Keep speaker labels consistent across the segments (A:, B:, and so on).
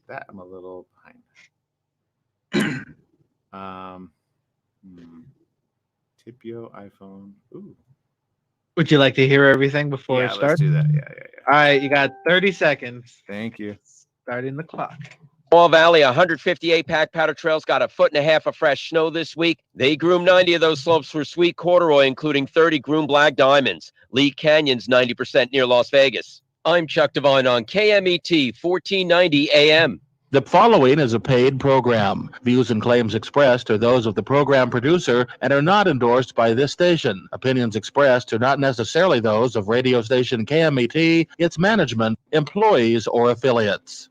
A: That I'm a little behind. Tipio iPhone. Ooh.
B: Would you like to hear everything before it starts?
A: Let's do that. Yeah.
B: All right, you got 30 seconds.
A: Thank you.
B: Starting the clock.
C: Wall Valley, 158-pack powder trails got 1.5 feet of fresh snow this week. They groomed 90 of those slopes for sweet corduroy, including 30 groomed black diamonds. Lee Canyon's 90% near Las Vegas. I'm Chuck Devine on KMET 1490 AM.
D: The following is a paid program. Views and claims expressed are those of the program producer and are not endorsed by this station. Opinions expressed are not necessarily those of radio station KMET, its management, employees, or affiliates.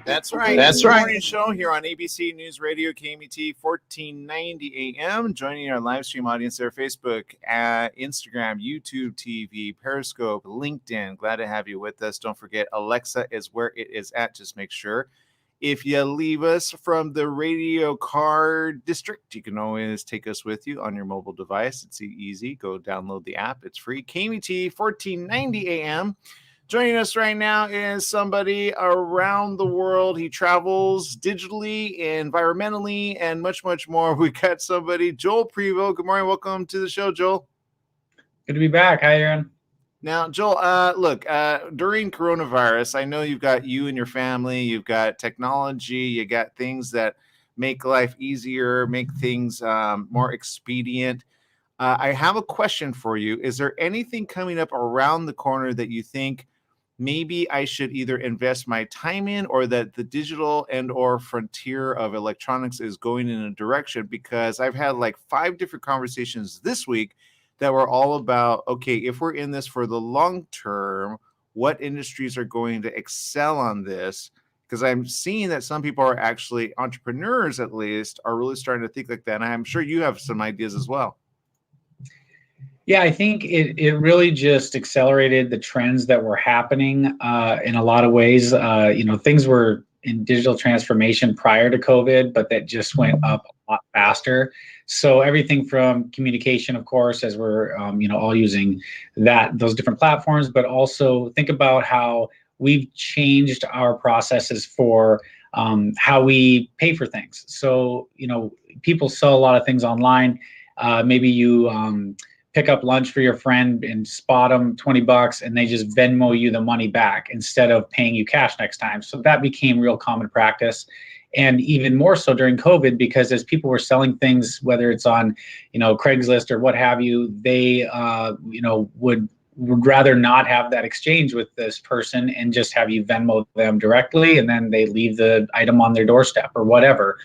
A: That's right. Morning show here on ABC News Radio KMET 1490 AM. Joining our live stream audience there, Facebook, Instagram, YouTube TV, Periscope, LinkedIn. Glad to have you with us. Don't forget, Alexa is where it is at. Just make sure. If you leave us from the radio car district, you can always take us with you on your mobile device. It's easy. Go download the app. It's free. KMET 1490 AM. Joining us right now is somebody around the world. He travels digitally, environmentally, and much, much more. We got somebody, Joel Prevost. Good morning. Welcome to the show, Joel.
E: Good to be back. Hi, Aaron.
A: Now, Joel, look, during coronavirus, I know you've got you and your family, you've got technology, you got things that make life easier, make things more expedient. I have a question for you. Is there anything coming up around the corner that you think maybe I should either invest my time in, or that the digital and or frontier of electronics is going in a direction? Because I've had like 5 different conversations this week that were all about, okay, if we're in this for the long term, what industries are going to excel on this? Because I'm seeing that some people are actually, entrepreneurs at least, are really starting to think like that. And I'm sure you have some ideas as well.
E: Yeah, I think it really just accelerated the trends that were happening in a lot of ways. Things were in digital transformation prior to COVID, but that just went up a lot faster. So everything from communication, of course, as we're all using those different platforms, but also think about how we've changed our processes for how we pay for things. So people sell a lot of things online. Maybe you pick up lunch for your friend and spot them $20 and they just Venmo you the money back instead of paying you cash next time. So that became real common practice. And even more so during COVID, because as people were selling things, whether it's on, Craigslist or what have you, they, would rather not have that exchange with this person and just have you Venmo them directly, and then they leave the item on their doorstep or whatever.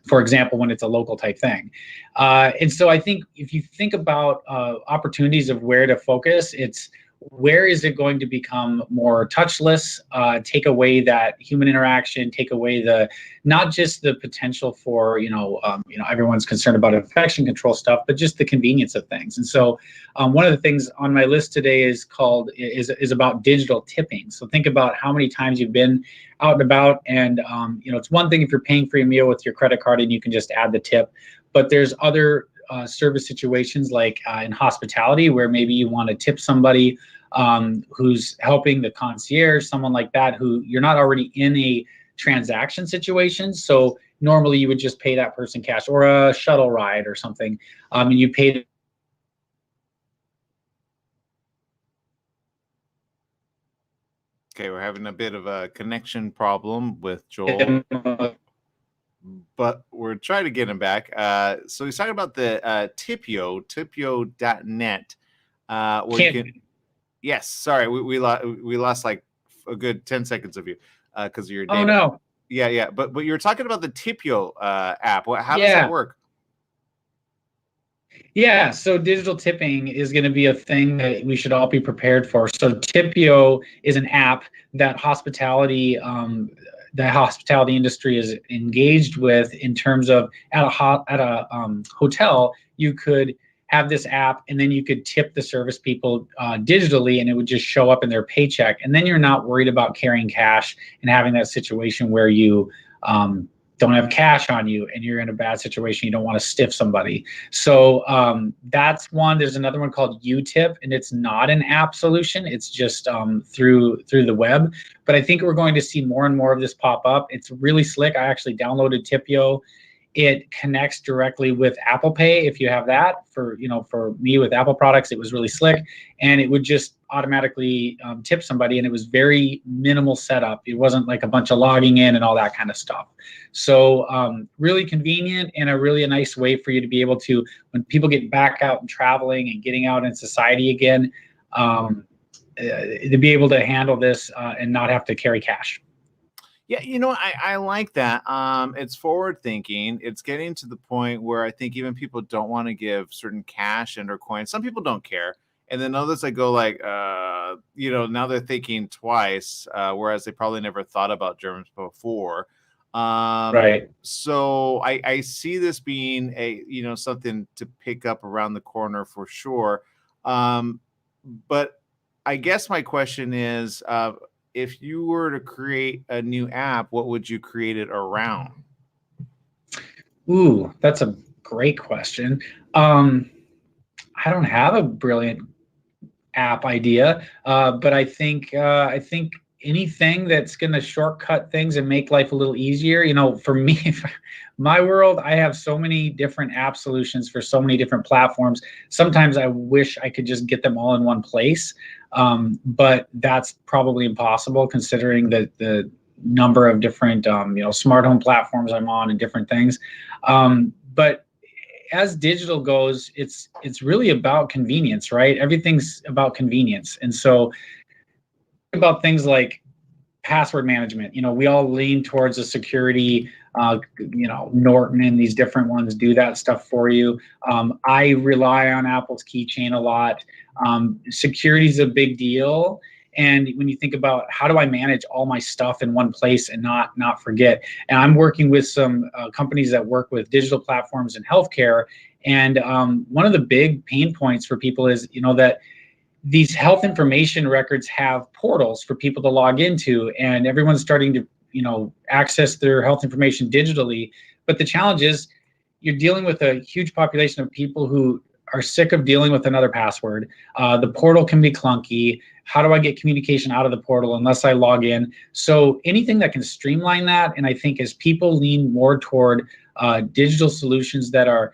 E: For example, when it's a local type thing. And so I think if you think about opportunities of where to focus, it's where is it going to become more touchless, take away that human interaction, take away not just the potential for, everyone's concerned about infection control stuff, but just the convenience of things. And so one of the things on my list today is about digital tipping. So think about how many times you've been out and about, and it's one thing if you're paying for your meal with your credit card and you can just add the tip, but there's other service situations like in hospitality where maybe you want to tip somebody who's helping, the concierge, someone like that, who you're not already in a transaction situation. So normally you would just pay that person cash, or a shuttle ride or something, and you pay.
A: Okay, we're having a bit of a connection problem with Joel, but we're trying to get him back. So he's talking about the tipio.net. Yes, sorry, we lost like a good 10 seconds of you because of your data.
E: Oh no.
A: Yeah, but you're talking about the Tipio app. How does that work?
E: Yeah, so digital tipping is going to be a thing that we should all be prepared for. So Tipio is an app that hospitality industry is engaged with, in terms of at a hotel, you could have this app and then you could tip the service people digitally, and it would just show up in their paycheck. And then you're not worried about carrying cash and having that situation where you don't have cash on you and you're in a bad situation, you don't want to stiff somebody. So that's one. There's another one called UTIP, and it's not an app solution. It's just through the web. But I think we're going to see more and more of this pop up. It's really slick. I actually downloaded Tipio. It connects directly with Apple Pay if you have that. For me with Apple products, it was really slick, and it would just automatically tip somebody, and it was very minimal setup. It wasn't like a bunch of logging in and all that kind of stuff. So really convenient, and a nice way for you to be able to, when people get back out and traveling and getting out in society again, to be able to handle this and not have to carry cash.
A: Yeah, I like that. It's forward thinking. It's getting to the point where I think even people don't want to give certain cash and or coins. Some people don't care. And then others that go like, now they're thinking twice, whereas they probably never thought about germs before.
E: Right.
A: So I see this being something to pick up around the corner for sure. But I guess my question is, if you were to create a new app, what would you create it around?
E: Ooh, that's a great question. I don't have a brilliant app idea, but I think anything that's going to shortcut things and make life a little easier. For me, my world, I have so many different app solutions for so many different platforms. Sometimes I wish I could just get them all in one place, but that's probably impossible considering the number of different smart home platforms I'm on and different things. But as digital goes, it's really about convenience, right? Everything's about convenience. And so about things like password management, we all lean towards a security, Norton and these different ones do that stuff for you. I rely on Apple's keychain a lot. Security is a big deal. And when you think about how do I manage all my stuff in one place and not forget, and I'm working with some companies that work with digital platforms in healthcare. And one of the big pain points for people is, that these health information records have portals for people to log into, and everyone's starting to, access their health information digitally. But the challenge is you're dealing with a huge population of people who are sick of dealing with another password. The portal can be clunky. How do I get communication out of the portal unless I log in? So anything that can streamline that, and I think as people lean more toward digital solutions that are,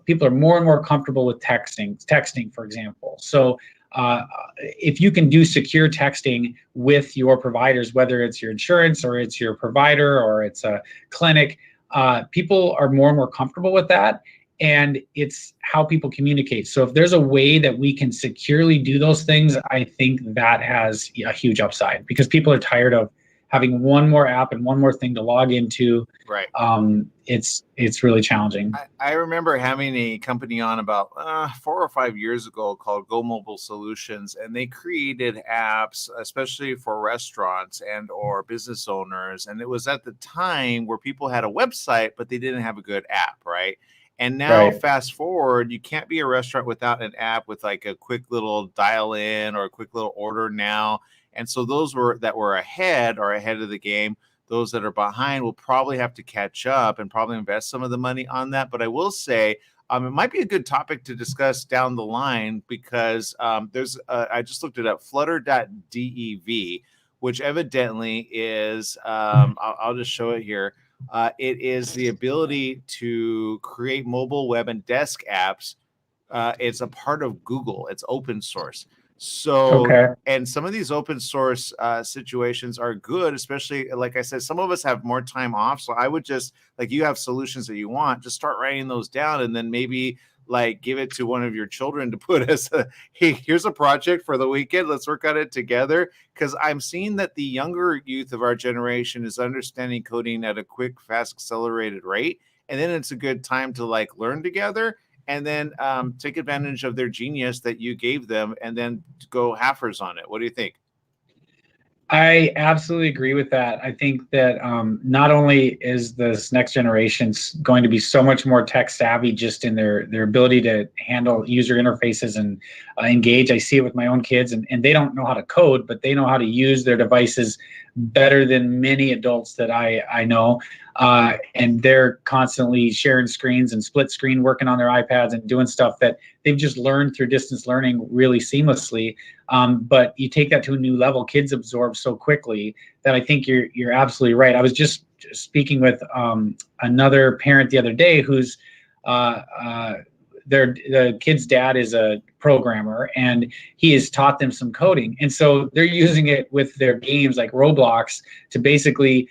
E: people are more and more comfortable with texting, for example. So if you can do secure texting with your providers, whether it's your insurance or it's your provider or it's a clinic, people are more and more comfortable with that. And it's how people communicate. So if there's a way that we can securely do those things, I think that has a huge upside, because people are tired of having one more app and one more thing to log into.
A: Right.
E: It's really challenging.
A: I remember having a company on about 4 or 5 years ago called Go Mobile Solutions, and they created apps, especially for restaurants and or business owners. And it was at the time where people had a website, but they didn't have a good app, right? And now,
E: Right.
A: Fast forward, you can't be a restaurant without an app with like a quick little dial in or a quick little order now. And so those that were ahead are ahead of the game. Those that are behind will probably have to catch up and probably invest some of the money on that. But I will say it might be a good topic to discuss down the line, because I just looked it up, flutter.dev, which evidently is, I'll just show it here. It is the ability to create mobile, web, and desk apps. It's a part of Google. It's open source. So,
E: Okay.
A: and some of these open source situations are good, especially, like I said, some of us have more time off. So I would just, like, you have solutions that you want, just start writing those down, and then maybe like give it to one of your children to put as hey, here's a project for the weekend. Let's work on it together. Because I'm seeing that the younger youth of our generation is understanding coding at a quick, fast, accelerated rate. And then it's a good time to like learn together, and then take advantage of their genius that you gave them, and then go halfers on it. What do you think?
E: I absolutely agree with that. I think that not only is this next generation going to be so much more tech savvy just in their ability to handle user interfaces and engage. I see it with my own kids, and they don't know how to code, but they know how to use their devices better than many adults that I know. And they're constantly sharing screens and split screen, working on their iPads and doing stuff that they've just learned through distance learning really seamlessly. But you take that to a new level, kids absorb so quickly that I think you're absolutely right. I was just speaking with another parent the other day who's the kid's dad is a programmer, and he has taught them some coding, and so they're using it with their games like Roblox to basically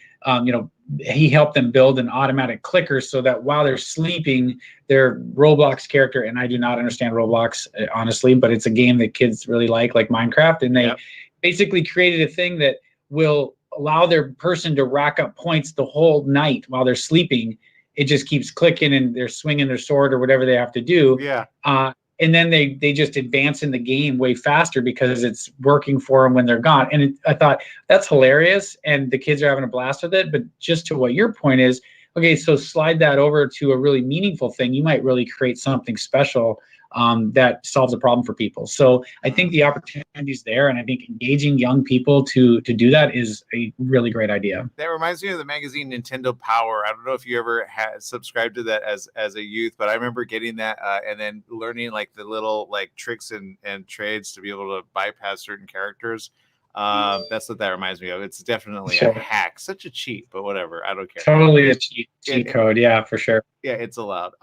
E: he helped them build an automatic clicker so that while they're sleeping, their Roblox character, and I do not understand Roblox honestly, but it's a game that kids really like Minecraft, and they basically created a thing that will allow their person to rack up points the whole night while they're sleeping. It just keeps clicking and they're swinging their sword or whatever they have to do.
A: Yeah.
E: And then they just advance in the game way faster because it's working for them when they're gone. And I thought that's hilarious, and the kids are having a blast with it. But just to what your point is, okay, so slide that over to a really meaningful thing. You might really create something special that solves a problem for people. So I think the opportunity is there, and I think engaging young people to do that is a really great idea.
A: That reminds me of the magazine Nintendo Power. I don't know if you ever had subscribed to that as a youth, but I remember getting that and then learning like the little like tricks and trades to be able to bypass certain characters. That's what that reminds me of. It's definitely a hack, such a cheat, but whatever. I don't care.
E: Totally a cheat code. Yeah, for sure.
A: Yeah, it's allowed.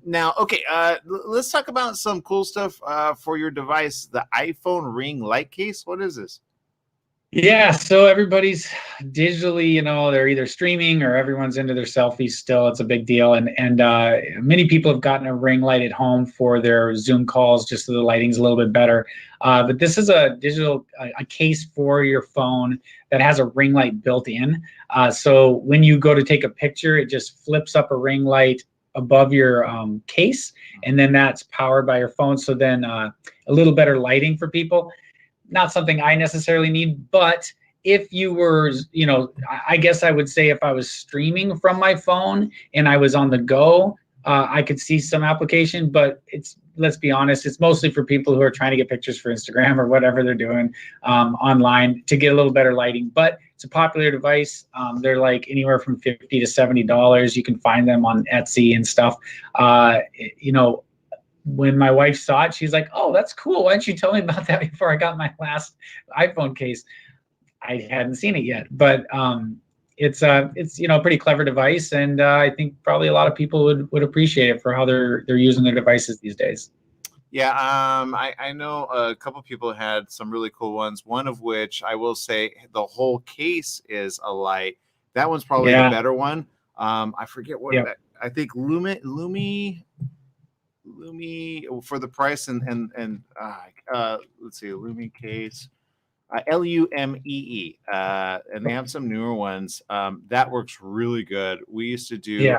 A: Now, okay, let's talk about some cool stuff for your device, the iPhone Ring Light Case. What is this?
E: Yeah, so everybody's digitally, they're either streaming or everyone's into their selfies still. It's a big deal. And many people have gotten a ring light at home for their Zoom calls just so the lighting's a little bit better. But this is a digital a case for your phone that has a ring light built in. So when you go to take a picture, it just flips up a ring light above your case, and then that's powered by your phone. So then a little better lighting for people. Not something I necessarily need, but if you were, I guess I would say if I was streaming from my phone and I was on the go, I could see some application, but let's be honest, it's mostly for people who are trying to get pictures for Instagram or whatever they're doing online to get a little better lighting. But it's a popular device. They're like anywhere from $50 to $70. You can find them on Etsy and stuff. When my wife saw it, she's like, "Oh, that's cool. Why didn't you tell me about that before I got my last iPhone case?" I hadn't seen it yet, but it's a pretty clever device, and I think probably a lot of people would appreciate it for how they're using their devices these days.
A: Yeah, I know a couple people had some really cool ones. One of which I will say the whole case is a light. That one's probably the better one. I forget what I think Lumi for the price and let's see, Lumi case, Lumee, and they have some newer ones that works really good. We used to do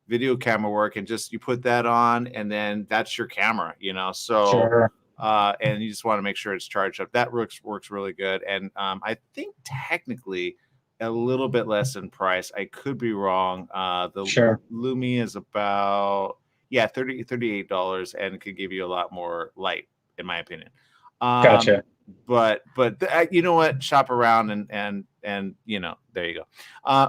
A: video camera work, and just you put that on, and then that's your camera, so and you just want to make sure it's charged up. That works really good, and I think technically a little bit less in price. I could be wrong. The Lumi is about $38 and could give you a lot more light, in my opinion.
E: Gotcha.
A: But you know what? Shop around and there you go.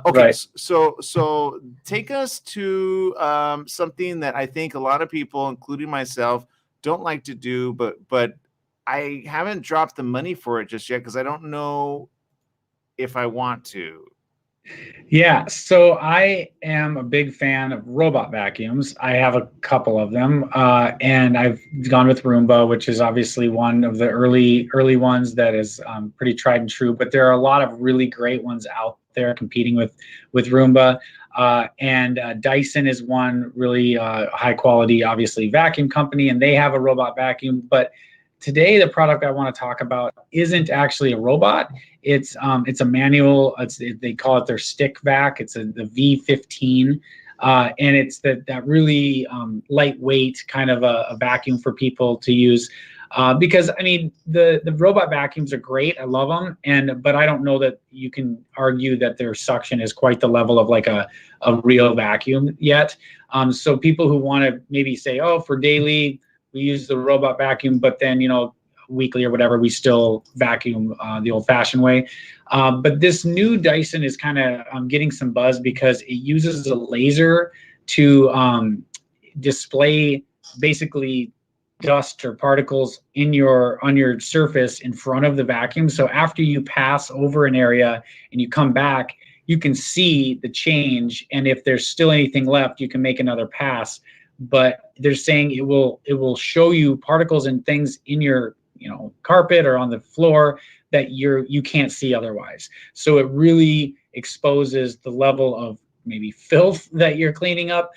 A: Okay, right. So take us to something that I think a lot of people, including myself, don't like to do, but I haven't dropped the money for it just yet because I don't know if I want to.
E: Yeah, so I am a big fan of robot vacuums. I have a couple of them, and I've gone with Roomba, which is obviously one of the early ones that is pretty tried and true. But there are a lot of really great ones out there competing with Roomba, and Dyson is one really high quality, obviously vacuum company, and they have a robot vacuum. But today, the product I want to talk about isn't actually a robot. It's a manual. They call it their stick vac. It's the V15, and it's that really lightweight kind of a vacuum for people to use. Because I mean, the robot vacuums are great. I love them, but I don't know that you can argue that their suction is quite the level of like a real vacuum yet. So people who want to maybe say, oh, for daily, we use the robot vacuum, but then weekly or whatever, we still vacuum the old-fashioned way. But this new Dyson is kind of getting some buzz because it uses a laser to display basically dust or particles on your surface in front of the vacuum. So after you pass over an area and you come back, you can see the change, and if there's still anything left, you can make another pass. But they're saying it will show you particles and things in your carpet or on the floor that you can't see otherwise. So it really exposes the level of maybe filth that you're cleaning up,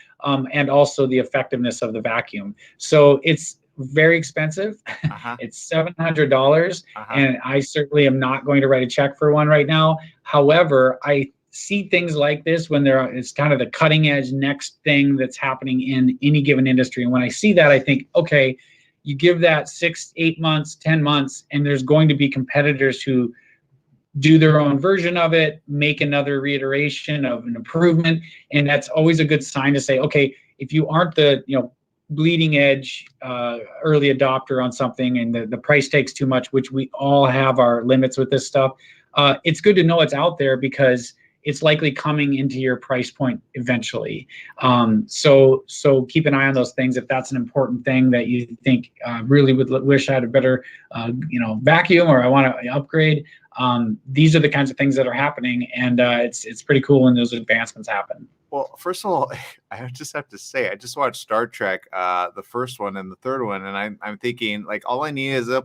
E: and also the effectiveness of the vacuum. So it's very expensive. It's $700, and I certainly am not going to write a check for one right now. However, I see things like this when it's kind of the cutting edge next thing that's happening in any given industry. And when I see that, I think, okay, you give that 6, 8 months, 10 months, and there's going to be competitors who do their own version of it, make another reiteration of an improvement. And that's always a good sign to say, okay, if you aren't the bleeding edge early adopter on something and the price takes too much, which we all have our limits with this stuff, it's good to know it's out there because it's likely coming into your price point eventually. So keep an eye on those things if that's an important thing that you think really would wish I had a better vacuum, or I want to upgrade. These are the kinds of things that are happening, and it's pretty cool when those advancements happen.
A: Well, first of all, I just have to say, I just watched Star Trek, the first one and the third one, and I'm thinking, like, all I need is a,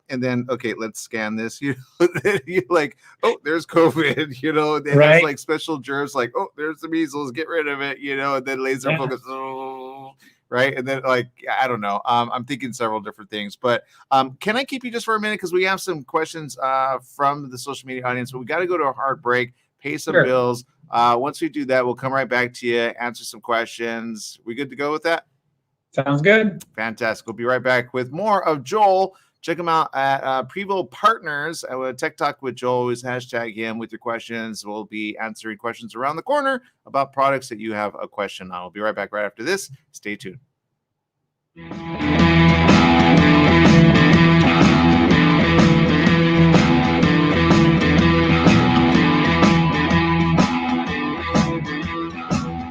A: and then, okay, let's scan this. You're like, oh, there's COVID, it has like special germs, like, oh, there's the measles, get rid of it, and then laser focus, right? And then, like, I don't know. I'm thinking several different things, but can I keep you just for a minute? Because we have some questions from the social media audience, but we got to go to a hard break, pay some bills. Once we do that, we'll come right back to you, answer some questions. We good to go with that?
E: Sounds good.
A: Fantastic. We'll be right back with more of Joel. Check him out at Prevo Partners. Tech Talk with Joel. Always hashtag him with your questions. We'll be answering questions around the corner about products that you have a question on. We'll be right back right after this. Stay tuned.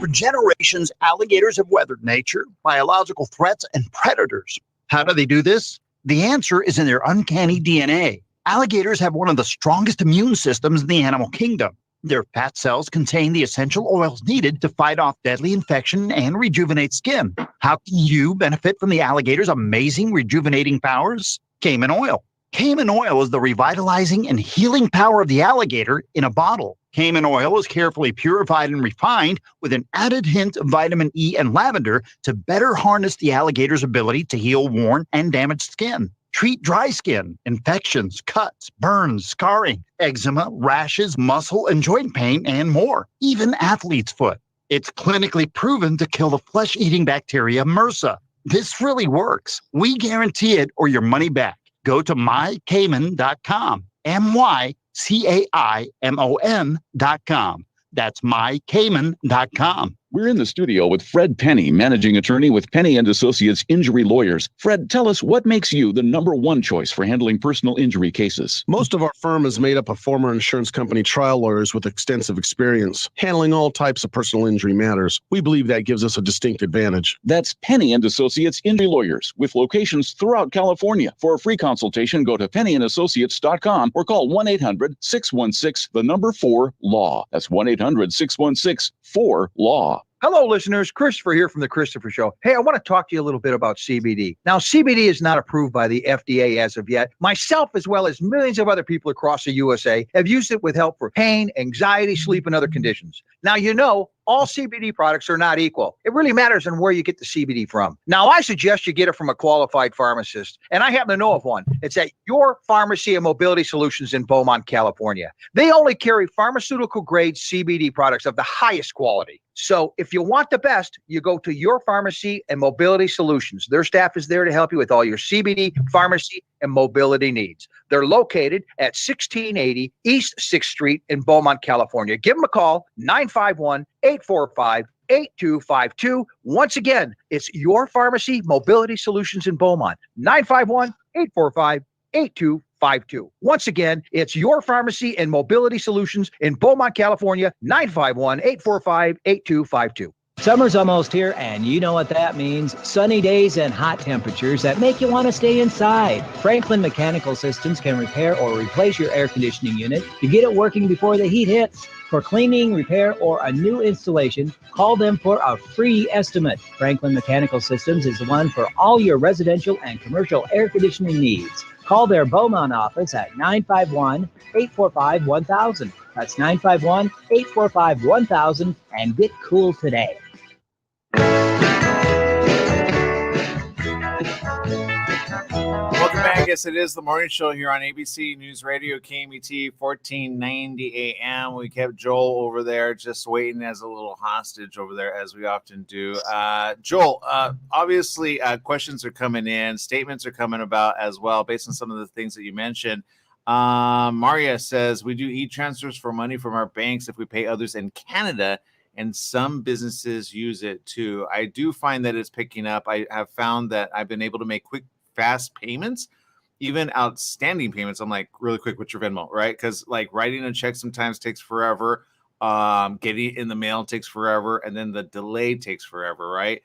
F: For generations, alligators have weathered nature, biological threats, and predators. How do they do this? The answer is in their uncanny DNA. Alligators have one of the strongest immune systems in the animal kingdom. Their fat cells contain the essential oils needed to fight off deadly infection and rejuvenate skin. How can you benefit from the alligator's amazing rejuvenating powers? Cayman oil. Cayman oil is the revitalizing and healing power of the alligator in a bottle. Cayman oil is carefully purified and refined with an added hint of vitamin E and lavender to better harness the alligator's ability to heal worn and damaged skin. Treat dry skin, infections, cuts, burns, scarring, eczema, rashes, muscle and joint pain, and more. Even athlete's foot. It's clinically proven to kill the flesh-eating bacteria MRSA. This really works. We guarantee it or your money back. Go to mycayman.com. mycaimon.com. That's mycayman.com.
G: We're in the studio with Fred Penny, managing attorney with Penny & Associates Injury Lawyers. Fred, tell us what makes you the number one choice for handling personal injury cases.
H: Most of our firm is made up of former insurance company trial lawyers with extensive experience handling all types of personal injury matters. We believe that gives us a distinct advantage.
G: That's Penny & Associates Injury Lawyers with locations throughout California. For a free consultation, go to pennyandassociates.com or call 1-800-616-4-LAW. That's 1-800-616-4-LAW.
I: Hello, listeners. Christopher here from The Christopher Show. Hey, I want to talk to you a little bit about CBD. Now, CBD is not approved by the FDA as of yet. Myself, as well as millions of other people across the USA, have used it with help for pain, anxiety, sleep, and other conditions. Now, all CBD products are not equal. It really matters on where you get the CBD from. Now, I suggest you get it from a qualified pharmacist, and I happen to know of one. It's at Your Pharmacy and Mobility Solutions in Beaumont, California. They only carry pharmaceutical-grade CBD products of the highest quality. So if you want the best, you go to Your Pharmacy and Mobility Solutions. Their staff is there to help you with all your CBD, pharmacy, and mobility needs. They're located at 1680 East 6th Street in Beaumont, California. Give them a call, 951-845-8252. Once again, it's Your Pharmacy Mobility Solutions in Beaumont, 951-845-8252. 8252. Once again, it's Your Pharmacy and Mobility Solutions in Beaumont, California, 951-845-8252.
J: Summer's almost here, and you know what that means. Sunny days and hot temperatures that make you want to stay inside. Franklin Mechanical Systems can repair or replace your air conditioning unit to get it working before the heat hits. For cleaning, repair, or a new installation, call them for a free estimate. Franklin Mechanical Systems is the one for all your residential and commercial air conditioning needs. Call their Beaumont office at 951-845-1000. That's 951-845-1000 and get cool today.
A: Welcome back. Yes, it is the morning show here on ABC News Radio, KMET 1490 AM. We kept Joel over there just waiting as a little hostage over there, as we often do. Joel, obviously questions are coming in, statements are coming about as well, based on some of the things that you mentioned. Maria says, we do e-transfers for money from our banks if we pay others in Canada, and some businesses use it too. I do find that it's picking up. I have found that I've been able to make quick, fast payments, even outstanding payments. I'm like, really quick, what's your Venmo, right? Because like writing a check sometimes takes forever. Getting it in the mail takes forever. And then the delay takes forever, right?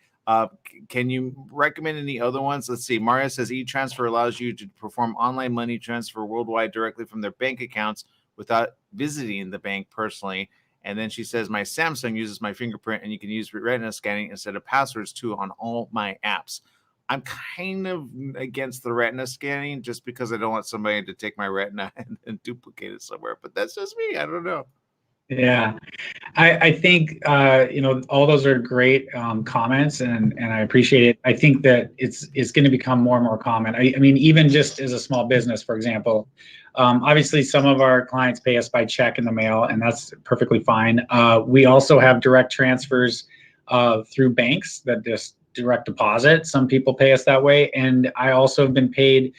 A: Can you recommend any other ones? Let's see. Maria says e-transfer allows you to perform online money transfer worldwide directly from their bank accounts without visiting the bank personally. And then she says, my Samsung uses my fingerprint, and you can use retina scanning instead of passwords too on all my apps. I'm kind of against the retina scanning just because I don't want somebody to take my retina and duplicate it somewhere. But that's just me. I don't know.
E: Yeah, I think all those are great comments, and I appreciate it. I think that it's going to become more and more common. I mean, even just as a small business, for example, obviously some of our clients pay us by check in the mail, and that's perfectly fine. We also have direct transfers through banks that just direct deposit. Some people pay us that way, and I also have been paid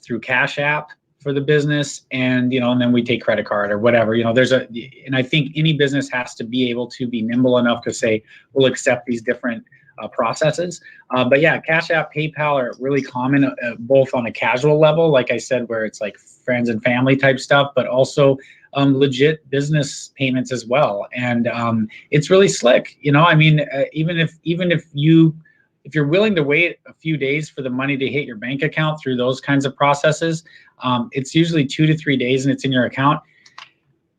E: through Cash App for the business, and and then we take credit card or whatever. And I think any business has to be able to be nimble enough to say we'll accept these different processes. But yeah, Cash App, PayPal are really common, both on a casual level, like I said, where it's like friends and family type stuff, but also legit business payments as well. And it's really slick. I mean, even if you're willing to wait a few days for the money to hit your bank account through those kinds of processes, it's usually 2 to 3 days and it's in your account,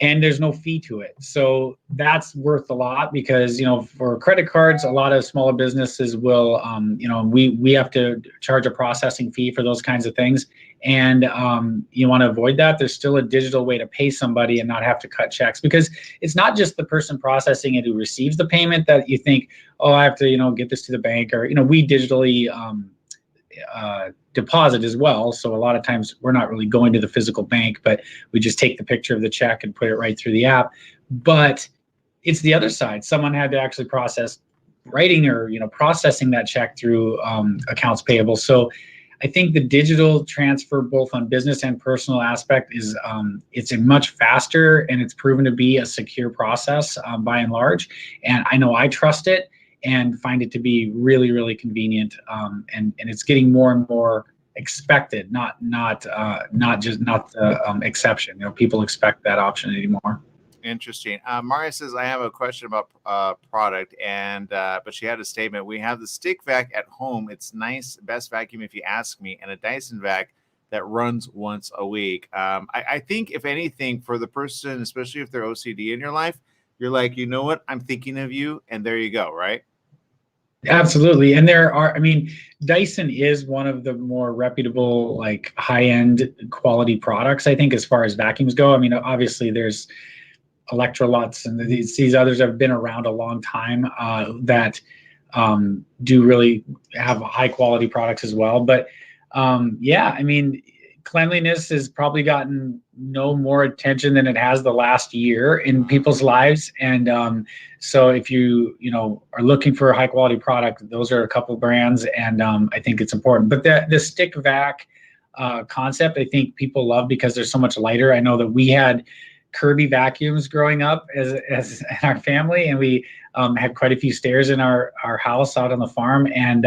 E: and there's no fee to it. So that's worth a lot because, for credit cards, a lot of smaller businesses will, we have to charge a processing fee for those kinds of things. And you want to avoid that. There's still a digital way to pay somebody and not have to cut checks, because it's not just the person processing it who receives the payment that you think, oh, I have to, get this to the bank, or, we digitally deposit as well. So a lot of times we're not really going to the physical bank, but we just take the picture of the check and put it right through the app. But it's the other side. Someone had to actually process writing or, processing that check through accounts payable. So I think the digital transfer, both on business and personal aspect, is it's a much faster, and it's proven to be a secure process by and large. And I know I trust it and find it to be really, really convenient. And it's getting more and more expected, not the exception. People expect that option anymore.
A: Interesting. Maria says, I have a question about product, and but she had a statement. We have the stick vac at home. It's nice, best vacuum if you ask me, and a Dyson vac that runs once a week. I think, if anything, for the person, especially if they're OCD in your life, you're like, you know what, I'm thinking of you, and there you go, right?
E: Absolutely. And Dyson is one of the more reputable, like high-end quality products, I think, as far as vacuums go. Obviously there's Electrolux and these others have been around a long time that do really have high quality products as well. But cleanliness has probably gotten no more attention than it has the last year in people's lives. And so if you are looking for a high quality product, those are a couple brands, and I think it's important. But the stick vac concept, I think people love because they're so much lighter. I know that we had Kirby vacuums growing up as in our family, and we had quite a few stairs in our house out on the farm, and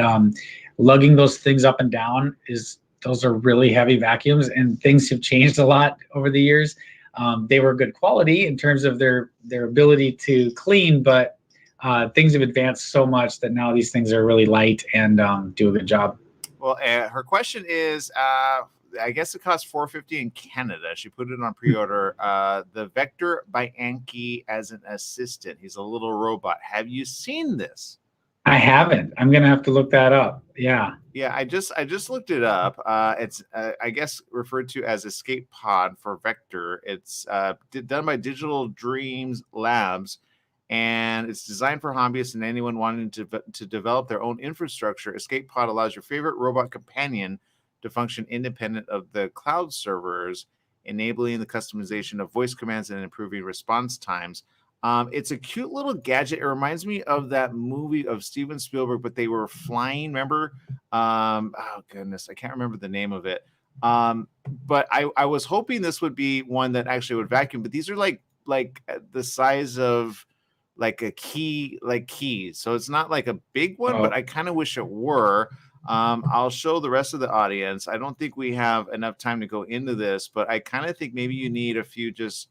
E: lugging those things up and down is those are really heavy vacuums, and things have changed a lot over the years. They were good quality in terms of their ability to clean, but things have advanced so much that now these things are really light and do a good job.
A: Well, her question is, I guess it costs $450 in Canada. She put it on pre-order. The Vector by Anki as an assistant. He's a little robot. Have you seen this?
E: I haven't. I'm gonna have to look that up. Yeah.
A: Yeah, I just looked it up. It's I guess referred to as Escape Pod for Vector. It's done by Digital Dreams Labs, and it's designed for hobbyists and anyone wanting to develop their own infrastructure. Escape Pod allows your favorite robot companion to function independent of the cloud servers, enabling the customization of voice commands and improving response times. It's a cute little gadget. It reminds me of that movie of Steven Spielberg, but they were flying. Remember? Oh goodness, I can't remember the name of it. But I was hoping this would be one that actually would vacuum. But these are like the size of like a key, like keys. So it's not like a big one, but I kind of wish it were. I'll show the rest of the audience. I don't think we have enough time to go into this, but I kind of think maybe you need a few just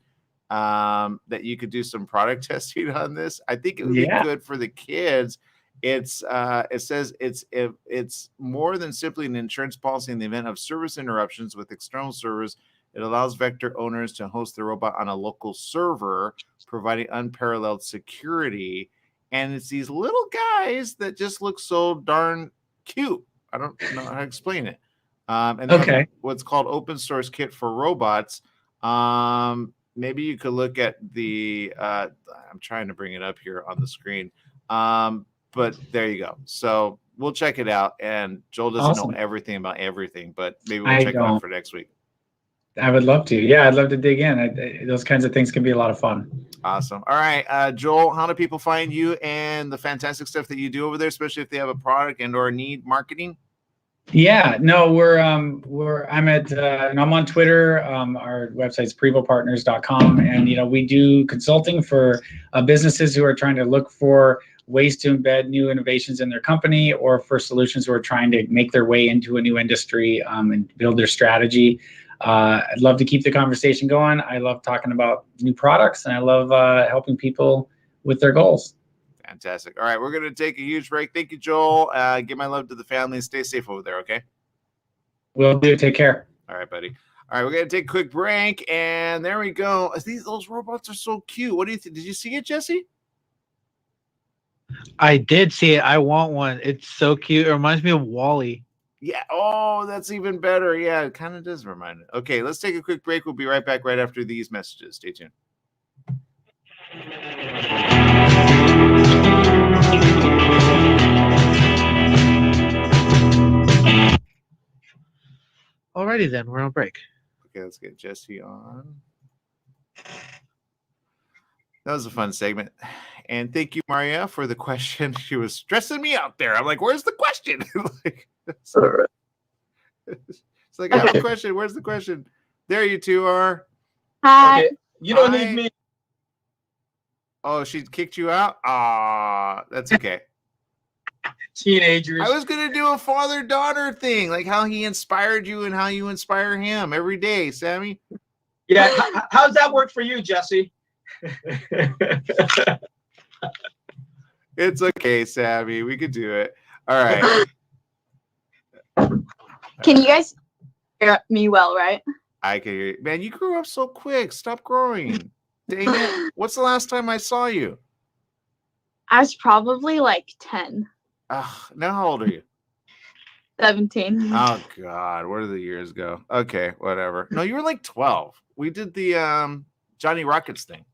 A: that you could do some product testing on this. I think it would be good for the kids. It says it's more than simply an insurance policy in the event of service interruptions with external servers. It allows Vector owners to host the robot on a local server, providing unparalleled security. And it's these little guys that just look so darn cute. I don't know how to explain it. And they have what's called open source kit for robots. Maybe you could look at the I'm trying to bring it up here on the screen. But there you go. So we'll check it out. And Joel doesn't know everything about everything, but maybe we'll check it out for next week.
E: I would love to. Yeah, I'd love to dig in. Those kinds of things can be a lot of fun.
A: Awesome. All right, Joel, how do people find you and the fantastic stuff that you do over there, especially if they have a product and or need marketing?
E: Yeah, no, I'm on Twitter. Our website's prevopartners.com, and we do consulting for businesses who are trying to look for ways to embed new innovations in their company, or for solutions who are trying to make their way into a new industry and build their strategy. I'd love to keep the conversation going. I love talking about new products, and I love helping people with their goals.
A: Fantastic. All right, we're going to take a huge break. Thank you, Joel. Give my love to the family and stay safe over there, okay?
E: Will do. Take care.
A: All right, buddy. All right, we're going to take a quick break, and there we go. Those robots are so cute. What do you think? Did you see it, Jesse?
B: I did see it. I want one. It's so cute. It reminds me of Wall-E.
A: Yeah. Oh, that's even better. Yeah, it kind of does remind me. Okay, let's take a quick break. We'll be right back right after these messages. Stay tuned.
B: Alrighty then, we're on break.
A: Okay, let's get Jesse on. That was a fun segment. And thank you, Maria, for the question. She was stressing me out there. I'm like, where's the question? It's like, I have a question. Where's the question? There you two are.
K: Hi. Okay. You don't need me.
A: Oh, she kicked you out? Ah, that's okay.
K: Teenagers.
A: I was going to do a father-daughter thing, like how he inspired you and how you inspire him every day, Sammy.
K: Yeah. How's that work for you, Jesse?
A: It's okay, Sammy. We could do it. All right.
L: Can you guys hear me well, right?
A: I can hear you. Man, you grew up so quick. Stop growing. Dang it. What's the last time I saw you?
L: I was probably like 10.
A: Now how old are you?
L: 17.
A: Oh, God. Where did the years go? Okay, whatever. No, you were like 12. We did the Johnny Rockets thing.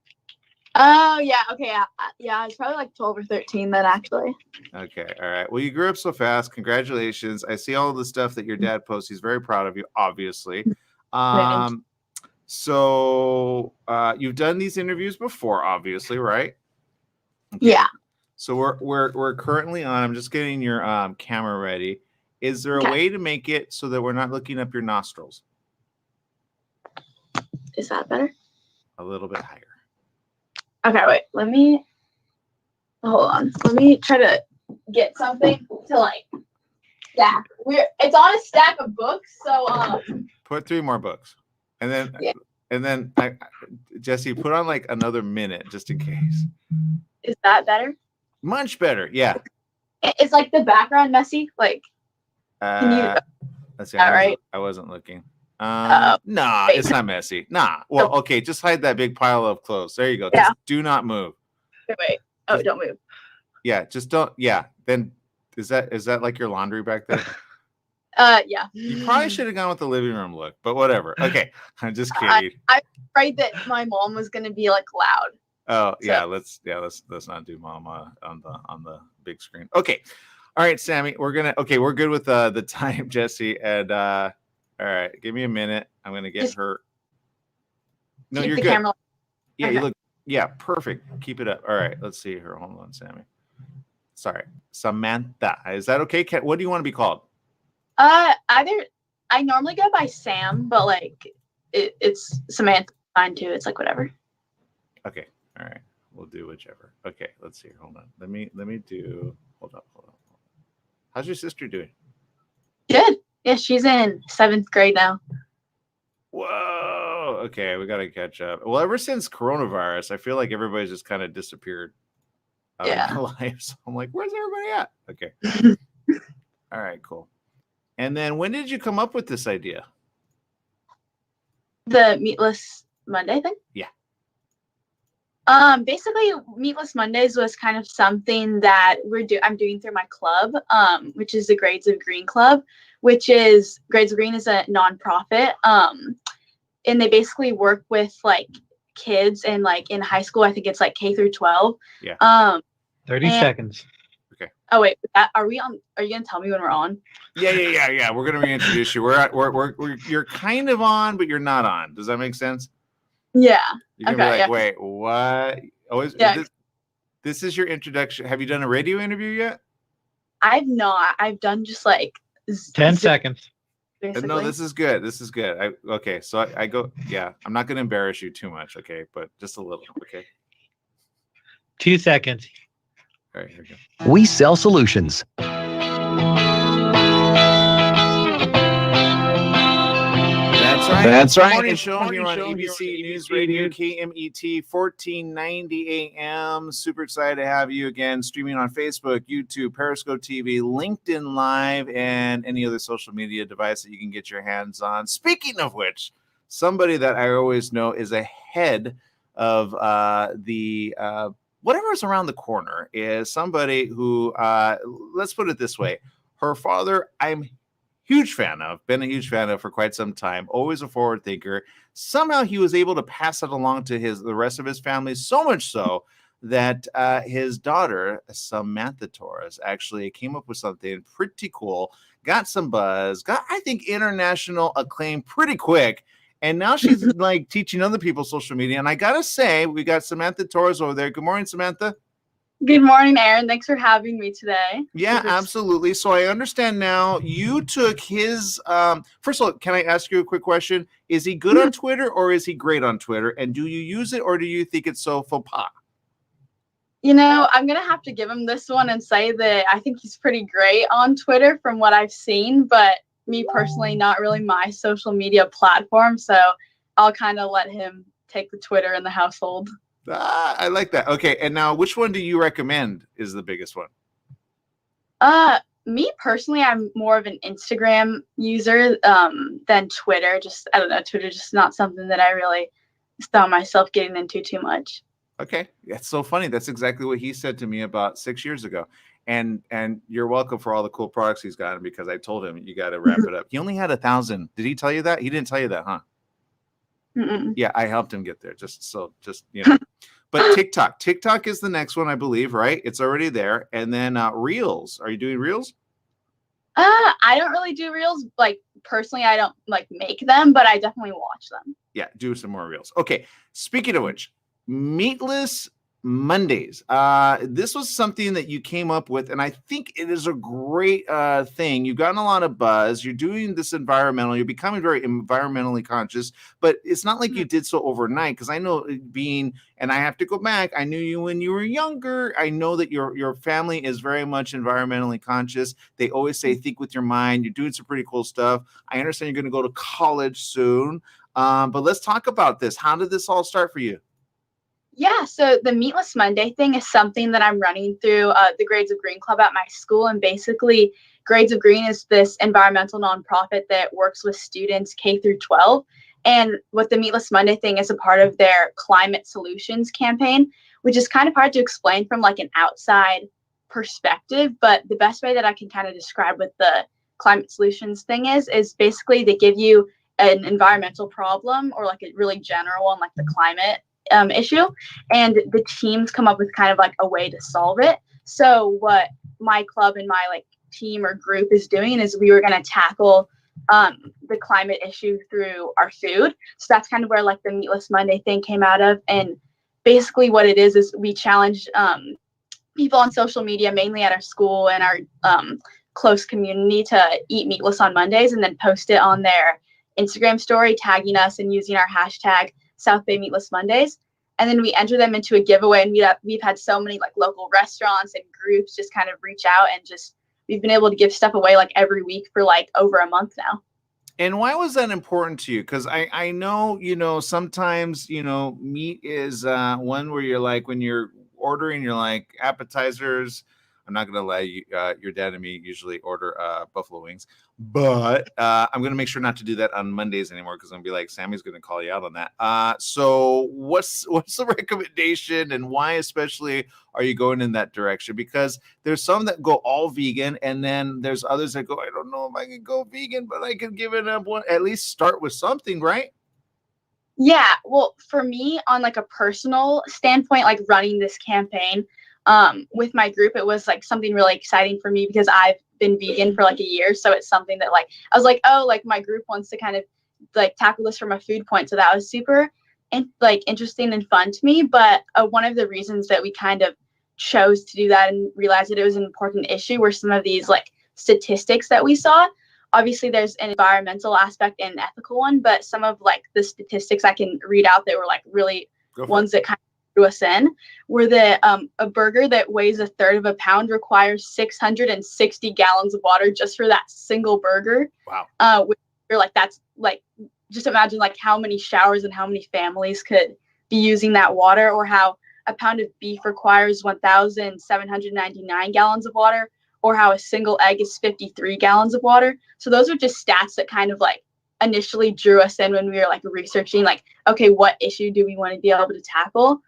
L: Oh, yeah. Okay. Yeah, I was probably like 12 or 13 then, actually.
A: Okay. All right. Well, you grew up so fast. Congratulations. I see all the stuff that your dad posts. He's very proud of you, obviously. So you've done these interviews before, obviously, right?
L: Okay. Yeah.
A: So we're currently on. I'm just getting your camera ready. Is there a way to make it so that we're not looking up your nostrils?
L: Is that better?
A: A little bit higher.
L: Okay, wait. Hold on. Let me try to get something to like stack. It's on a stack of books. So
A: Put 3 more books, and then
L: Yeah.
A: Jesse, put on like another minute just in case.
L: is that better?
A: Much better. Yeah.
L: It's like the background messy. Like, can you?
A: Let's see.
L: All right.
A: I wasn't looking.
L: Uh-oh.
A: Nah,
L: Wait.
A: it's not messy. Nah. Well, okay, just hide that big pile of clothes. There you go. Just do not move.
L: Wait. Oh, don't move.
A: Yeah, just don't. Yeah. Then is that like your laundry back there?
L: Yeah.
A: You probably should have gone with the living room look, but whatever. Okay, I'm just kidding.
L: I'm afraid that my mom was gonna be like loud.
A: Oh
L: So-
A: yeah, let's not do mama on the big screen. Okay, all right, Sammy, we're good with the time, Jesse, and all right, give me a minute. I'm gonna get
L: Just
A: her. No,
L: Keep
A: you're
L: the
A: good.
L: camera.
A: Yeah,
L: Okay.
A: you look. Yeah, perfect. Keep it up. All right, let's see here. Hold on, Sammy. Sorry, Samantha. Is that okay? What do you want to be called?
L: Either I normally go by Sam, but like it's Samantha fine too. It's like whatever.
A: Okay. All right. We'll do whichever. Okay. Let's see. Hold on. Let me do. Hold on. How's your sister doing?
L: Good. Yeah, she's in 7th grade now.
A: Whoa. Okay. We got to catch up. Well, ever since coronavirus, I feel like everybody's just kind of disappeared out
L: Yeah.
A: of my life. So I'm like, where's everybody at? Okay. All right. Cool. And then when did you come up with this idea?
L: The Meatless Monday thing?
A: Yeah.
L: Basically Meatless Mondays was kind of something that I'm doing through my club, which is the Grades of Green Club, which is Grades of Green is a nonprofit. And they basically work with like kids and like in high school, I think it's like K through 12.
A: Yeah.
B: 30
L: and-
B: seconds.
L: Oh wait, are we on? Are you gonna tell me when we're on?
A: Yeah. We're gonna reintroduce you. You're kind of on, but you're not on. Does that make sense?
L: Yeah.
A: You're gonna
L: Okay,
A: be like,
L: yeah.
A: wait, what? Oh,
L: Yeah.
A: This is your introduction. Have you done a radio interview yet?
L: I've not. I've done just like
B: 10 seconds.
L: basically.
A: No, this is good. This is good. Okay, so I go. Yeah, I'm not gonna embarrass you too much. Okay, but just a little. Okay.
B: 2 seconds.
A: All right, here we go.
M: We sell solutions.
A: That's right. Morning show here on ABC News Radio, KMET, 1490 AM. Super excited to have you again, streaming on Facebook, YouTube, Periscope TV, LinkedIn Live, and any other social media device that you can get your hands on. Speaking of which, somebody that I always know is ahead of the whatever is around the corner is somebody who, let's put it this way, her father, I'm huge fan of, been a huge fan of for quite some time, always a forward thinker. Somehow he was able to pass it along to the rest of his family, so much so that his daughter, Samantha Torres, actually came up with something pretty cool, got some buzz, got, I think, international acclaim pretty quick. And now she's like teaching other people social media. And I got to say, we got Samantha Torres over there. Good morning, Samantha.
L: Good morning, Aaron. Thanks for having me today.
A: Yeah, absolutely. So I understand now you took his, first of all, can I ask you a quick question? Is he good on Twitter or is he great on Twitter? And do you use it or do you think it's so faux pas?
L: You know, I'm going to have to give him this one and say that I think he's pretty great on Twitter from what I've seen, but me personally, not really my social media platform. So I'll kind of let him take the Twitter in the household.
A: I like that. Okay. And now which one do you recommend is the biggest one?
L: Me personally, I'm more of an Instagram user than Twitter. Just, I don't know, Twitter just not something that I really saw myself getting into too much.
A: Okay. That's so funny. That's exactly what he said to me about 6 years ago. And you're welcome for all the cool products he's gotten because I told him you got to wrap it up. He only had 1,000. Did he tell you that? He didn't tell you that, huh?
L: Mm-mm.
A: Yeah, I helped him get there. Just you know. But TikTok is the next one, I believe, right? It's already there. And then Reels. Are you doing Reels?
L: I don't really do Reels. Like personally, I don't like make them, but I definitely watch them.
A: Yeah, do some more Reels. Okay. Speaking of which, Meatless Mondays. This was something that you came up with, and I think it is a great thing. You've gotten a lot of buzz. You're doing this environmental. You're becoming very environmentally conscious, but it's not like you did so overnight. Because I know and I have to go back. I knew you when you were younger. I know that your family is very much environmentally conscious. They always say, think with your mind. You're doing some pretty cool stuff. I understand you're going to go to college soon. But let's talk about this. How did this all start for you?
L: Yeah, so the Meatless Monday thing is something that I'm running through the Grades of Green Club at my school. And basically, Grades of Green is this environmental nonprofit that works with students K through 12. And what the Meatless Monday thing is a part of their climate solutions campaign, which is kind of hard to explain from like an outside perspective. But the best way that I can kind of describe what the climate solutions thing is basically they give you an environmental problem or like a really general one, like the climate issue, and the teams come up with kind of like a way to solve it. So what my club and my like team or group is doing is we were going to tackle the climate issue through our food. So that's kind of where like the Meatless Monday thing came out of. And basically what it is we challenge people on social media, mainly at our school and our close community, to eat meatless on Mondays and then post it on their Instagram story, tagging us and using our hashtag South Bay Meatless Mondays. And then we enter them into a giveaway, and we've had so many like local restaurants and groups just kind of reach out, and just we've been able to give stuff away like every week for like over a month now.
A: And why was that important to you? Because I know, sometimes, meat is one where you're like, when you're ordering, you're like appetizers. I'm not going to lie, your dad and me usually order buffalo wings, but I'm going to make sure not to do that on Mondays anymore, because I'm going to be like, Sammy's going to call you out on that. So what's the recommendation, and why especially are you going in that direction? Because there's some that go all vegan, and then there's others that go, I don't know if I can go vegan, but I can give it up one, at least start with something, right?
L: Yeah, well, for me, on like a personal standpoint, like running this campaign, with my group, it was like something really exciting for me because I've been vegan for like a year. So it's something that like, I was like, oh, like my group wants to kind of like tackle this from a food point. So that was super interesting and fun to me. But one of the reasons that we kind of chose to do that and realized that it was an important issue were some of these like statistics that we saw. Obviously there's an environmental aspect and an ethical one, but some of like the statistics I can read out that were like really ones that kind of drew us in were that a burger that weighs a third of a pound requires 660 gallons of water just for that single burger.
A: Wow.
L: You're like, that's like, just imagine like how many showers and how many families could be using that water, or how a pound of beef requires 1,799 gallons of water, or how a single egg is 53 gallons of water. So those are just stats that kind of like initially drew us in when we were like researching, like, okay, what issue do we want to be able to tackle?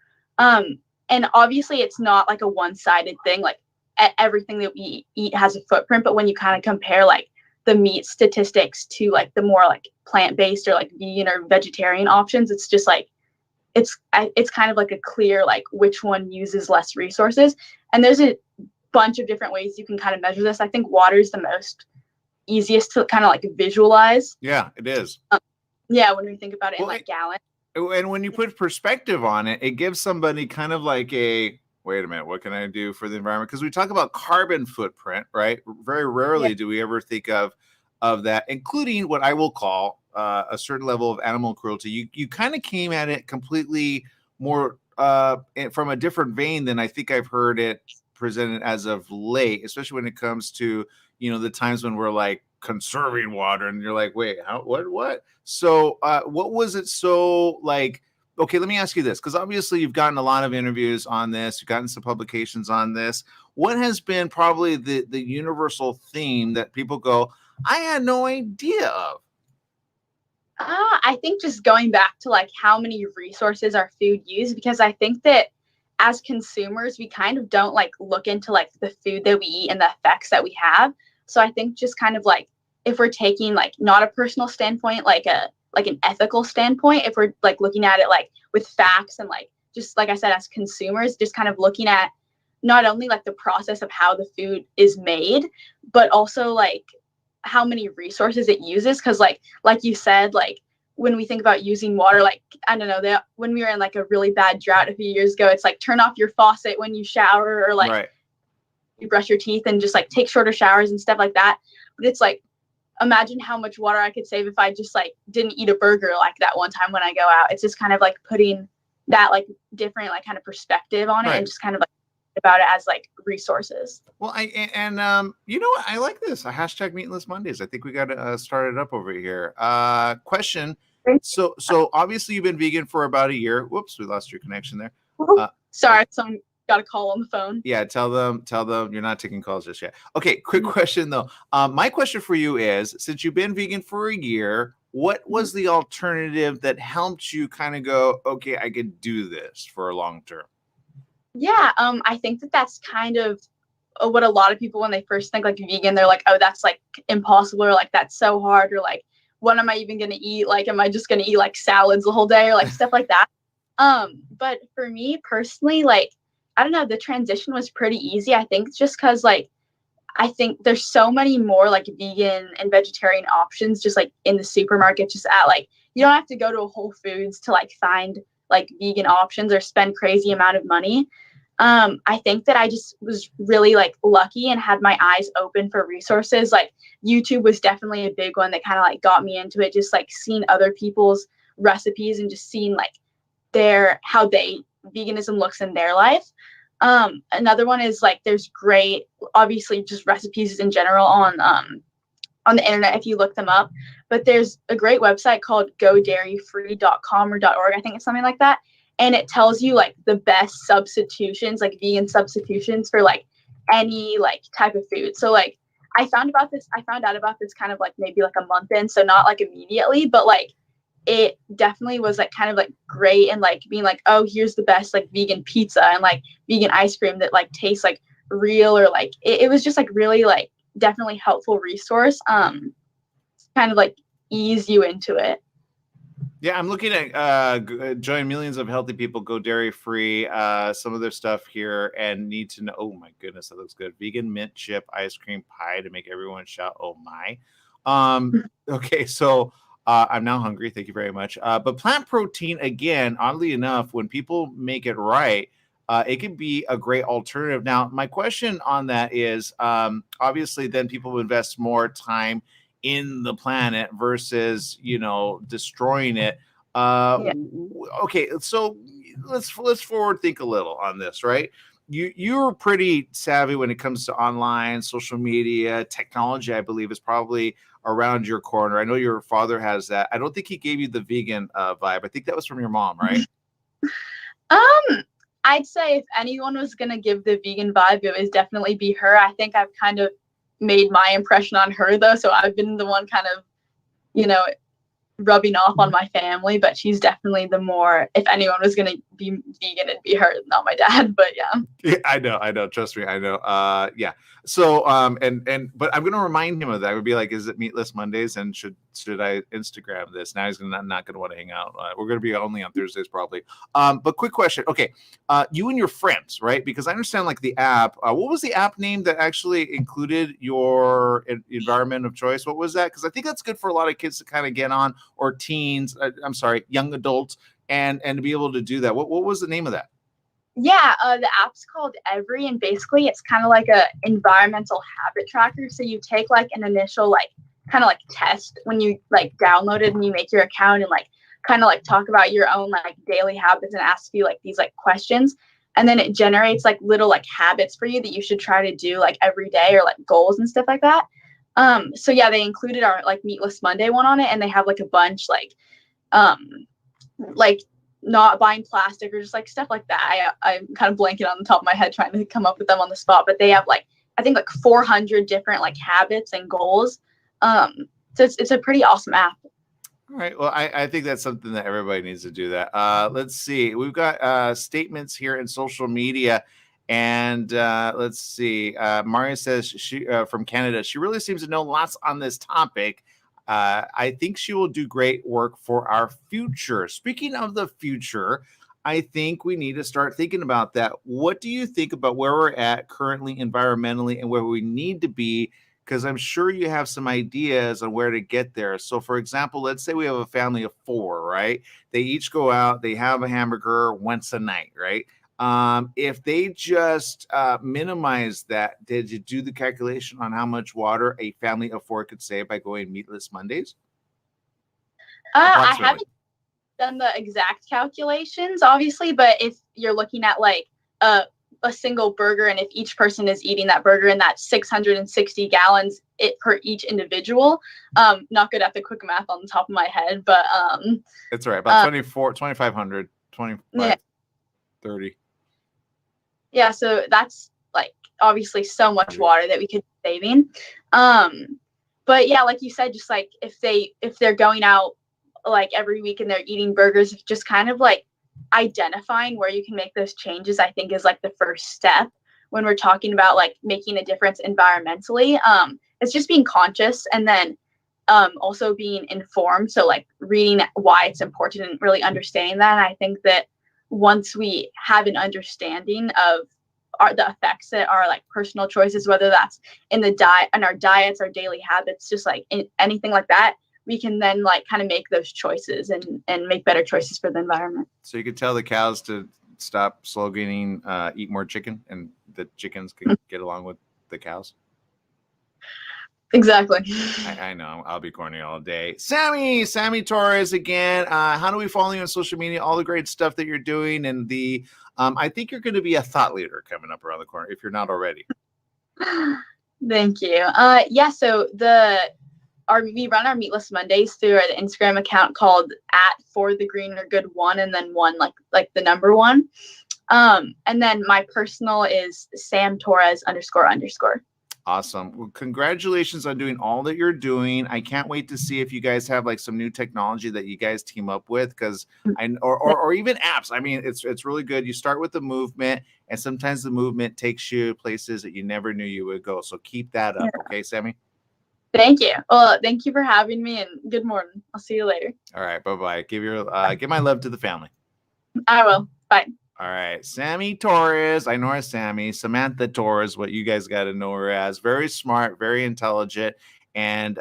L: And obviously it's not like a one-sided thing, like everything that we eat has a footprint, but when you kind of compare like the meat statistics to like the more like plant-based or like vegan or vegetarian options, it's just like, it's kind of like a clear, like which one uses less resources. And there's a bunch of different ways you can kind of measure this. I think water is the most easiest to kind of like visualize.
A: Yeah, it is.
L: Yeah, when we think about it in like gallons.
A: And when you put perspective on it, it gives somebody kind of like a, wait a minute, what can I do for the environment? Because we talk about carbon footprint, right? Very rarely do we ever think of that, including what I will call a certain level of animal cruelty. You kind of came at it completely more from a different vein than I think I've heard it presented as of late, especially when it comes to, the times when we're like conserving water and you're like, wait, how, what? So what was it so like? Okay, let me ask you this, because obviously you've gotten a lot of interviews on this, you've gotten some publications on this. What has been probably the universal theme that people go, I had no idea of?
L: I think just going back to like how many resources our food uses, because I think that as consumers, we kind of don't like look into like the food that we eat and the effects that we have. So I think just kind of like, if we're taking like not a personal standpoint, like an ethical standpoint, if we're like looking at it like with facts and like, just like I said, as consumers, just kind of looking at not only like the process of how the food is made, but also like how many resources it uses. Cause like you said, like when we think about using water, like, I don't know, when we were in like a really bad drought a few years ago, it's like turn off your faucet when you shower, or like
A: Right.
L: you brush your teeth, and just like take shorter showers and stuff like that. But it's like, imagine how much water I could save if I just like didn't eat a burger like that one time when I go out. It's just kind of like putting that like different like kind of perspective on it,
A: Right.
L: and just kind of like about it as like resources.
A: Well, you know what? I like this. A hashtag Meatless Mondays. I think we got to start it up over here. Question. So obviously you've been vegan for about a year. Whoops, we lost your connection there.
L: Sorry, someone got a call on the phone.
A: Yeah, tell them you're not taking calls just yet. Okay, quick question though. My question for you is, since you've been vegan for a year, what was the alternative that helped you kind of go, okay, I could do this for a long term?
L: Yeah, I think that's kind of what a lot of people, when they first think like vegan, they're like, oh, that's like impossible, or like that's so hard, or like, what am I even gonna eat? Like, am I just gonna eat like salads the whole day, or like stuff like that? But for me personally, like, I don't know, the transition was pretty easy. I think just because like, I think there's so many more like vegan and vegetarian options just like in the supermarket, just at like, you don't have to go to a Whole Foods to like find like vegan options or spend crazy amount of money. I think that I just was really like lucky and had my eyes open for resources. Like YouTube was definitely a big one that kind of like got me into it, just like seeing other people's recipes and just seeing like how veganism looks in their life. Another one is like, there's great, obviously just recipes in general on the internet if you look them up, but there's a great website called godairyfree.com or .org, I think it's something like that, and it tells you like the best substitutions, like vegan substitutions for like any like type of food. So like I found out about this kind of like maybe like a month in, so not like immediately, but like it definitely was like kind of like great, and like being like, oh, here's the best like vegan pizza and like vegan ice cream that like tastes like real, or like it was just like really like definitely helpful resource, kind of like ease you into it.
A: Yeah, I'm looking at join millions of healthy people, go dairy free, some of their stuff here, and need to know. Oh my goodness, that looks good. Vegan mint chip ice cream pie to make everyone shout, oh my. Okay, so I'm now hungry. Thank you very much. But plant protein, again, oddly enough, when people make it right, it can be a great alternative. Now, my question on that is, obviously, then people invest more time in the planet versus, destroying it. Okay, so let's forward think a little on this, right? You're pretty savvy when it comes to online, social media, technology. I believe is probably around your corner. I know your father has that. I don't think he gave you the vegan vibe. I think that was from your mom, right?
L: I'd say if anyone was gonna give the vegan vibe, it was definitely be her. I think I've kind of made my impression on her though, so I've been the one kind of, rubbing off on my family, but she's definitely the more, if anyone was going to be vegan, it'd be her, not my dad. But yeah,
A: I know. Trust me, I know. Yeah. So, but I'm going to remind him of that. I would be like, is it Meatless Mondays? And should I Instagram this? Now he's not going to want to hang out. We're going to be only on Thursdays probably. But quick question. Okay. You and your friends, right? Because I understand like the app, what was the app name that actually included your environment of choice? What was that? Because I think that's good for a lot of kids to kind of get on, or teens, young adults, and to be able to do that. What was the name of that?
L: Yeah, the app's called Every, and basically it's kind of like a environmental habit tracker. So you take like an initial like kind of like test when you like download it and you make your account, and like kind of like talk about your own like daily habits and ask you like these like questions, and then it generates like little like habits for you that you should try to do like every day, or like goals and stuff like that. So yeah, they included our like Meatless Monday one on it, and they have like a bunch like not buying plastic or just like stuff like that. I'm kind of blanking on the top of my head trying to come up with them on the spot, but they have like, I think like 400 different like habits and goals. So it's a pretty awesome app.
A: All right. Well, I think that's something that everybody needs to do that. Let's see. We've got statements here in social media. And let's see. Maria says she from Canada. She really seems to know lots on this topic. I think she will do great work for our future. Speaking of the future, I think we need to start thinking about that. What do you think about where we're at currently environmentally and where we need to be because I'm sure you have some ideas on where to get there. So, for example, let's say we have a family of 4, right? They each go out, they have a hamburger once a night, right? If they just minimize that, did you do the calculation on how much water a family of 4 could save by going Meatless Mondays?
L: I haven't done the exact calculations, obviously, but if you're looking at like a single burger, and if each person is eating that burger and that's 660 gallons per each individual, not good at the quick math on the top of my head, but
A: it's all right, about 2,500, 25, 30.
L: Yeah, so that's like obviously so much water that we could be saving. But yeah, like you said, just like if they're going out like every week and they're eating burgers, just kind of like identifying where you can make those changes, I think is like the first step when we're talking about like making a difference environmentally. It's just being conscious, and then also being informed. So like reading why it's important and really understanding that. And I think that once we have an understanding of the effects that are like personal choices, whether that's in the diet and our diets, our daily habits, just like anything like that, we can then like kind of make those choices and make better choices for the environment.
A: So you could tell the cows to stop sloganing, eat more chicken, and the chickens can get along with the cows.
L: Exactly.
A: I know. I'll be corny all day. Sammy Torres again. How do we follow you on social media? All the great stuff that you're doing, and the I think you're going to be a thought leader coming up around the corner if you're not already.
L: Thank you. Yeah. So we run our Meatless Mondays through an Instagram account called @ForTheGreenerGood1, and then 1 like the number 1. And then my personal is Sam Torres __.
A: Awesome. Well, congratulations on doing all that you're doing. I can't wait to see if you guys have like some new technology that you guys team up with, because or even apps. I mean, it's really good. You start with the movement, and sometimes the movement takes you places that you never knew you would go. So keep that up, okay, Sammy?
L: Thank you. Well, thank you for having me, and good morning. I'll see you later.
A: All right, bye-bye. Give my love to the family.
L: I will. Bye.
A: All right, Sammy Torres. I know her Sammy. Samantha Torres, what you guys got to know her as. Very smart, very intelligent, and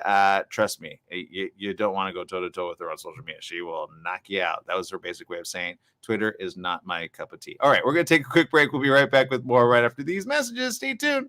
A: trust me, you don't want to go toe-to-toe with her on social media. She will knock you out. That was her basic way of saying Twitter is not my cup of tea. All right, we're going to take a quick break. We'll be right back with more right after these messages. Stay tuned.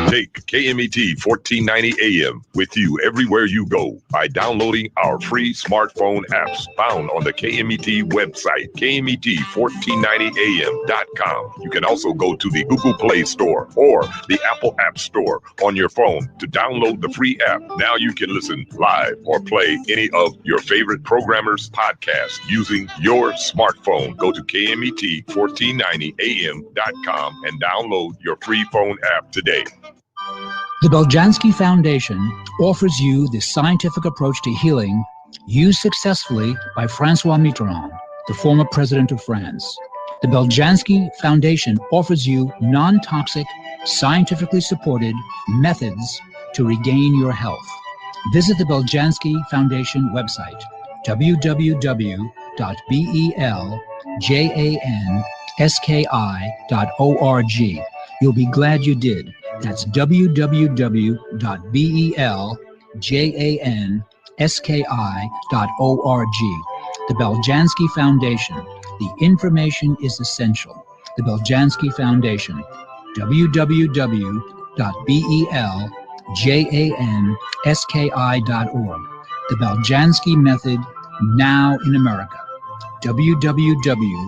M: Take KMET 1490 AM with you everywhere you go by downloading our free smartphone apps found on the KMET website, KMET1490am.com. You can also go to the Google Play Store or the Apple App Store on your phone to download the free app. Now you can listen live or play any of your favorite programmers' podcasts using your smartphone. Go to KMET1490am.com and download your free phone app today.
N: The Belghansky Foundation offers you the scientific approach to healing used successfully by Francois Mitterrand, the former president of France. The Belghansky Foundation offers you non-toxic, scientifically supported methods to regain your health. Visit the Belghansky Foundation website, www.beljanski.org. You'll be glad you did. That's www.beljanski.org. The Belghansky Foundation. The information is essential. The Belghansky Foundation. www.beljanski.org. The Belghansky Method, now in America. www.beljanski.org.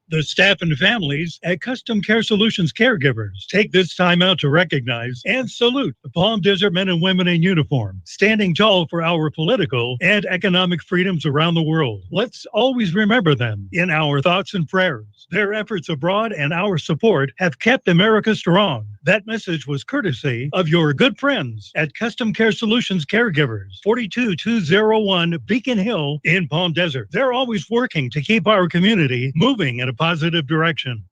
O: The staff and families at Custom Care Solutions Caregivers take this time out to recognize and salute the Palm Desert men and women in uniform, standing tall for our political and economic freedoms around the world. Let's always remember them in our thoughts and prayers. Their efforts abroad and our support have kept America strong. That message was courtesy of your good friends at Custom Care Solutions Caregivers, 42201 Beacon Hill in Palm Desert. They're always working to keep our community moving in a positive direction.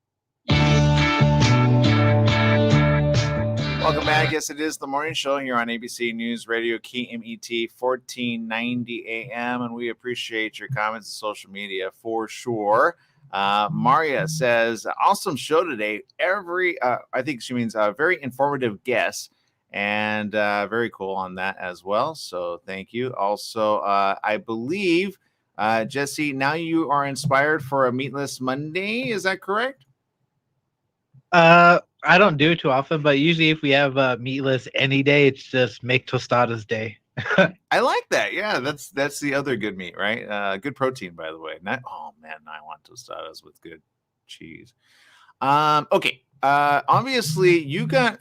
A: welcome back. Yes, it is the morning show here on ABC News Radio, KMET 1490 AM, and we appreciate your comments on social media for sure. Maria says, awesome show today. I think she means very informative guests, and very cool on that as well. So thank you. Also, I believe, Jesse, now you are inspired for a Meatless Monday. Is that correct?
B: I don't do it too often, but usually if we have meatless any day, it's just make tostadas day.
A: I like that. Yeah, that's the other good meat, right? Good protein, by the way. Oh man, I want tostadas with good cheese. Okay. Obviously, you got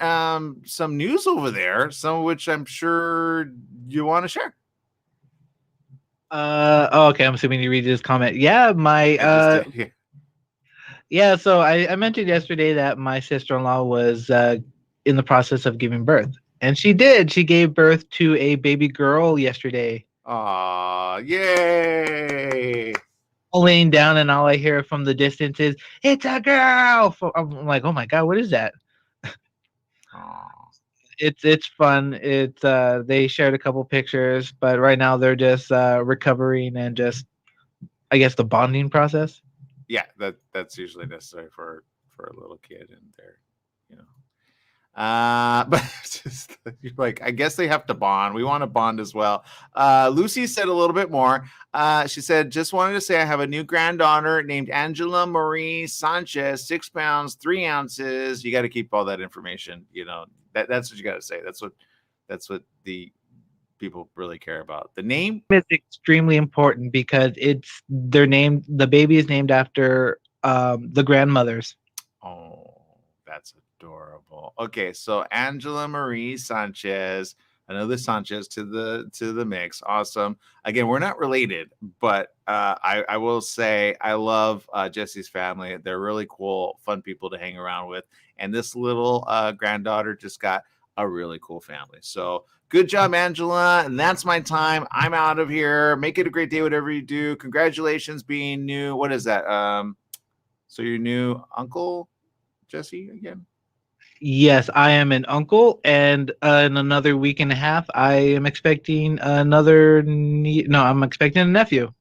A: some news over there, some of which I'm sure you want to share.
B: Okay. I'm assuming you read this comment. Yeah, Yeah, so I mentioned yesterday that my sister-in-law was in the process of giving birth. And she did. She gave birth to a baby girl yesterday.
A: Aw, yay!
B: Laying down, and all I hear from the distance is, "It's a girl!" I'm like, oh my God, what is that? It's fun. They shared a couple pictures, but right now they're just recovering and just, I guess, the bonding process.
A: Yeah, that's usually necessary for a little kid in there, you know. But just like, I guess they have to bond. We want to bond as well. Lucy said a little bit more. She said, just wanted to say I have a new granddaughter named Angela Marie Sanchez, 6 pounds, 3 ounces. You got to keep all that information. You know, that's what you got to say. That's what the people really care about. The name
B: is extremely important because the baby is named after the grandmothers.
A: Oh, that's adorable. Okay, so Angela Marie Sanchez, another Sanchez to the mix. Awesome. Again, we're not related, but I will say I love Jesse's family. They're really cool, fun people to hang around with. And this little granddaughter just got a really cool family. So good job, Angela. And that's my time. I'm out of here. Make it a great day, whatever you do. Congratulations being new. What is that? So your new uncle, Jesse, again?
B: Yes, I am an uncle, and in another week and a half, I am expecting I'm expecting a nephew.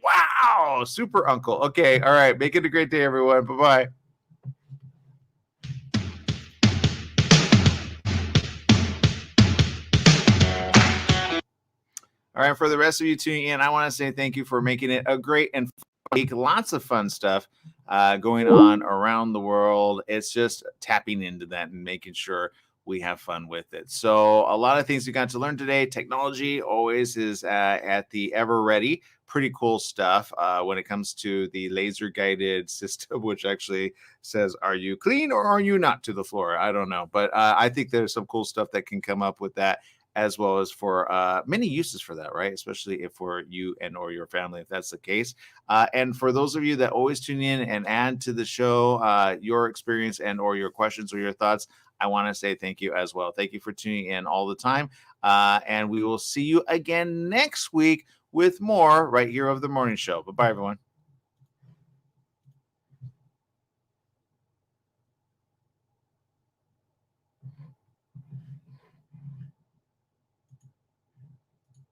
A: Wow, super uncle. Okay, all right. Make it a great day, everyone. Bye-bye. All right, for the rest of you tuning in, I want to say thank you for making it a great and week. Lots of fun stuff going on around the world. It's just tapping into that and making sure we have fun with it. So a lot of things we got to learn today. Technology always is at the ever ready. Pretty cool stuff when it comes to the laser guided system, which actually says, are you clean or are you not to the floor? I don't know. But I think there's some cool stuff that can come up with that, as well as for many uses for that, right? Especially if for you and or your family, if that's the case. And for those of you that always tune in and add to the show your experience and or your questions or your thoughts, I want to say thank you as well. Thank you for tuning in all the time. And we will see you again next week with more right here of the morning show. Bye-bye, everyone.